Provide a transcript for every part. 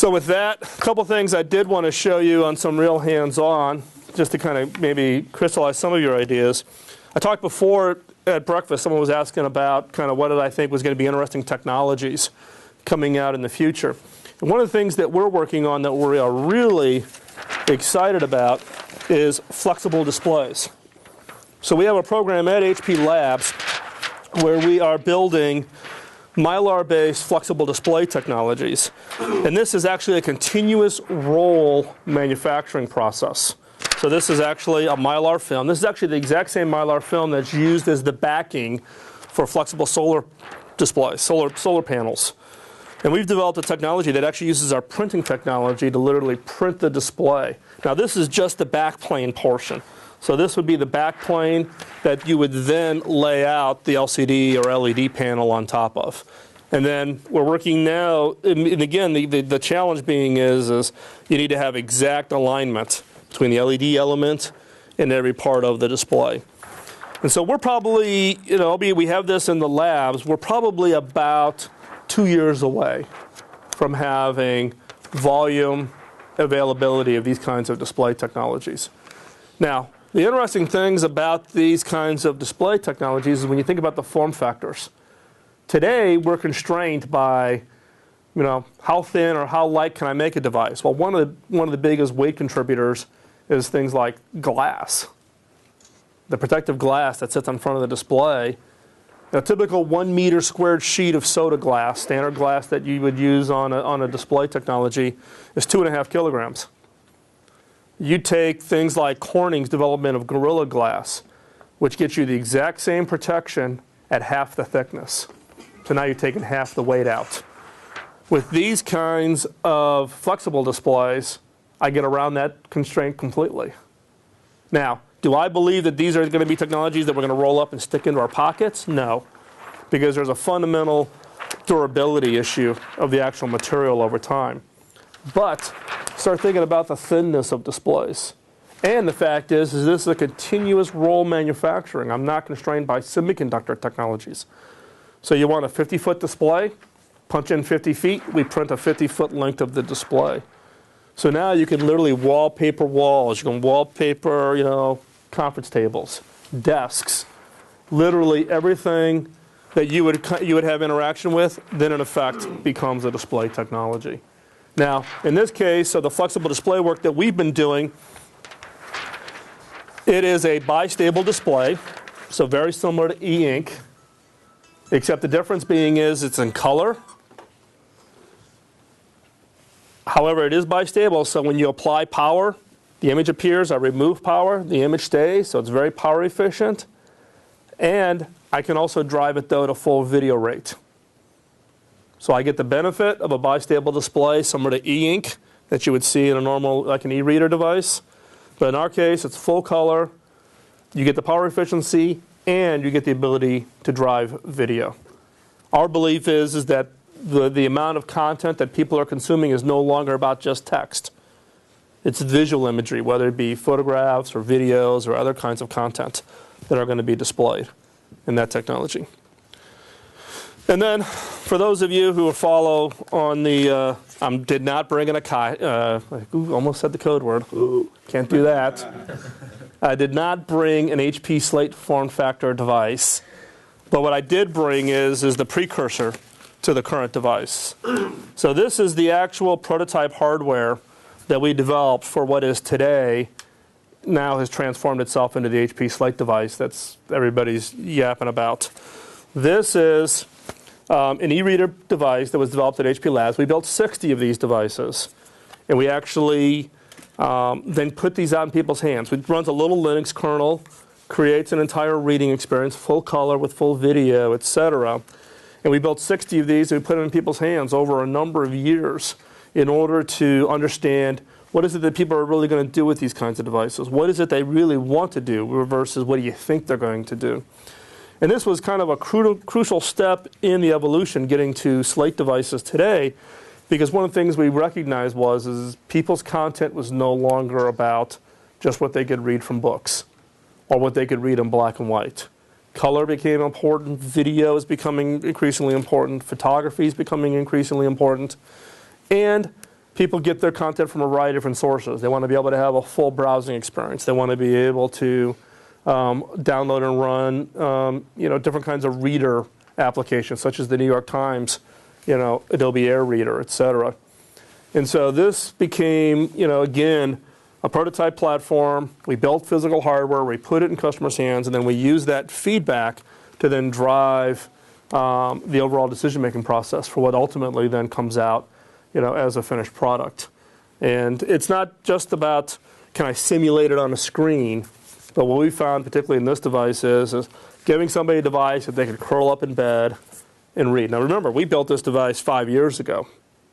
So with that, a couple things I did want to show you on some real hands-on, just to kind of maybe crystallize some of your ideas. I talked before at breakfast, someone was asking about kind of what did I think was going to be interesting technologies coming out in the future. And one of the things that we're working on that we are really excited about is flexible displays. So we have a program at HP Labs where we are building Mylar-based flexible display technologies. And this is actually a continuous roll manufacturing process. So this is actually a Mylar film. This is actually the exact same Mylar film that's used as the backing for flexible solar displays, solar panels. And we've developed a technology that actually uses our printing technology to literally print the display. Now this is just the backplane portion. So this would be the backplane that you would then lay out the LCD or LED panel on top of. And then we're working now, and again, the challenge being is you need to have exact alignment between the LED element and every part of the display. And so we're probably, we have this in the labs, we're probably about 2 years away from having volume availability of these kinds of display technologies. Now, the interesting things about these kinds of display technologies is when you think about the form factors. Today, we're constrained by, how thin or how light can I make a device? Well, one of the biggest weight contributors is things like glass. The protective glass that sits in front of the display. A typical 1 meter squared sheet of soda glass, standard glass that you would use on a display technology, is 2.5 kilograms. You take things like Corning's development of Gorilla Glass, which gets you the exact same protection at half the thickness. So now you're taking half the weight out. With these kinds of flexible displays, I get around that constraint completely. Now, do I believe that these are going to be technologies that we're going to roll up and stick into our pockets? No, because there's a fundamental durability issue of the actual material over time. But start thinking about the thinness of displays. And the fact is this is a continuous roll manufacturing. I'm not constrained by semiconductor technologies. So you want a 50-foot display, punch in 50 feet, we print a 50-foot length of the display. So now you can literally wallpaper walls, you can wallpaper, conference tables, desks, literally everything that you would have interaction with, then in effect becomes a display technology. Now, in this case, so the flexible display work that we've been doing, it is a bistable display, so very similar to e-ink, except the difference being is it's in color. However, it is bistable, so when you apply power, the image appears. I remove power, the image stays, so it's very power efficient. And I can also drive it, though, at a full video rate. So I get the benefit of a bistable display similar to e-ink that you would see in a normal, like an e-reader device. But in our case, it's full color. You get the power efficiency, and you get the ability to drive video. Our belief is that the amount of content that people are consuming is no longer about just text. It's visual imagery, whether it be photographs or videos or other kinds of content that are going to be displayed in that technology. And then, for those of you who follow on the, did not bring in almost said the code word. Ooh, can't do that. I did not bring an HP Slate form factor device. But what I did bring is the precursor to the current device. So this is the actual prototype hardware that we developed for what is today, now has transformed itself into the HP Slate device that's everybody's yapping about. This is an e-reader device that was developed at HP Labs. We built 60 of these devices. And we actually then put these out in people's hands. It runs a little Linux kernel, creates an entire reading experience, full color with full video, etc. And we built 60 of these and we put them in people's hands over a number of years in order to understand what is it that people are really going to do with these kinds of devices. What is it they really want to do versus what do you think they're going to do. And this was kind of a crucial step in the evolution getting to Slate devices today, because one of the things we recognized is people's content was no longer about just what they could read from books or what they could read in black and white. Color became important, video is becoming increasingly important, photography is becoming increasingly important, and people get their content from a variety of different sources. They want to be able to have a full browsing experience. They want to be able to download and run different kinds of reader applications, such as the New York Times, Adobe Air Reader, et cetera. And so this became, again, a prototype platform. We built physical hardware, we put it in customers' hands, and then we use that feedback to then drive the overall decision-making process for what ultimately then comes out, as a finished product. And it's not just about, can I simulate it on a screen, but what we found, particularly in this device, is giving somebody a device that they could curl up in bed and read. Now remember, we built this device 5 years ago.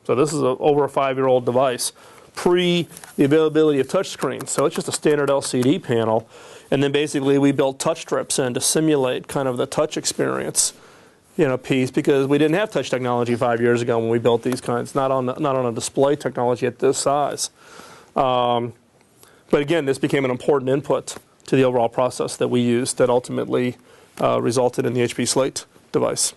So this is over a 5-year-old device, pre the availability of touchscreens. So it's just a standard LCD panel. And then basically we built touch strips in to simulate kind of the touch experience, piece, because we didn't have touch technology 5 years ago when we built these kinds, not on a display technology at this size. But again, this became an important input to the overall process that we used that ultimately resulted in the HP Slate device.